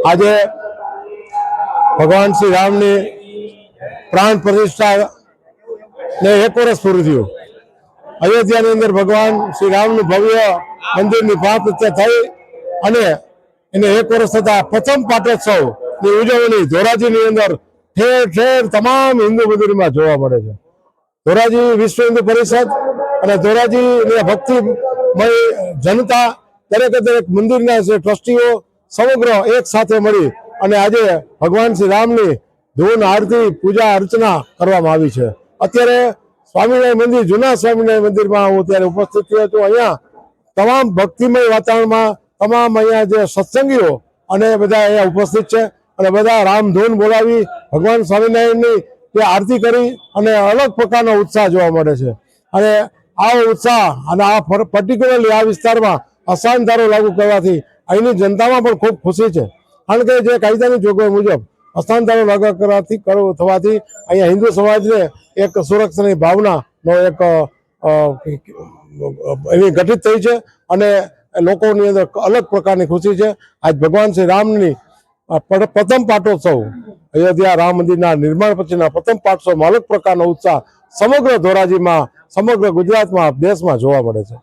આજે ભગવાન શ્રી રામની પ્રાણ પ્રતિષ્ઠા ને 1 વર્ષ પૂરું થયું. અયોધ્યાની અંદર ભગવાન શ્રી રામનું ભવ્ય મંદિરની પ્રાણ પ્રતિષ્ઠા થઈ અને એને 1 વર્ષ થતા પ્રથમ પાટોત્સવની ઉજવણી ધોરાજીની અંદર ઠેર ઠેર તમામ હિન્દુ મંદિરમાં જોવા મળે છે. ધોરાજી વિશ્વ હિન્દુ પરિષદ અને ધોરાજીની ભક્તિમય જનતા દરેક મંદિરના જે ટ્રસ્ટીઓ સમગ્ર એક સાથે મળી અને આજે ભગવાન શ્રી રામની ધૂન આરતી પૂજા અર્ચના કરવામાં આવી છે. અત્યારે સ્વામિનારાયણ મંદિર જૂના સ્વામિનારાયણ મંદિરમાં હું ત્યારે ઉપસ્થિત થયો છું. અહીંયા તમામ ભક્તિમય વાતાવરણમાં તમામ અહીંયા જે સત્સંગીઓ અને બધા અહીંયા ઉપસ્થિત છે અને બધા રામધૂન બોલાવી ભગવાન સ્વામિનારાયણની જે આરતી કરી અને અલગ પ્રકારનો ઉત્સાહ જોવા મળે છે. અને આ ઉત્સાહ અને આ પર્ટિક્યુલરલી આ વિસ્તારમાં અસાન ધારો લાગુ કરવાથી અહીંની જનતામાં પણ ખૂબ ખુશી છે. કારણ કે જે કાયદાની જોગવાઈ મુજબ અસાન ધારો લાગુ થવાથી અહીંયા હિન્દુ સમાજને એક સુરક્ષાની ભાવનાનો એક એની ગઠિત થઈ છે અને લોકોની અંદર અલગ પ્રકારની ખુશી છે. આજ ભગવાન શ્રી રામની પ્રથમ પાટોત્સવ અયોધ્યા રામ મંદિરના નિર્માણ પછીના પ્રથમ પાટોત્સવમાં અલગ પ્રકારનો ઉત્સાહ સમગ્ર ધોરાજીમાં, સમગ્ર ગુજરાતમાં, દેશમાં જોવા મળે છે.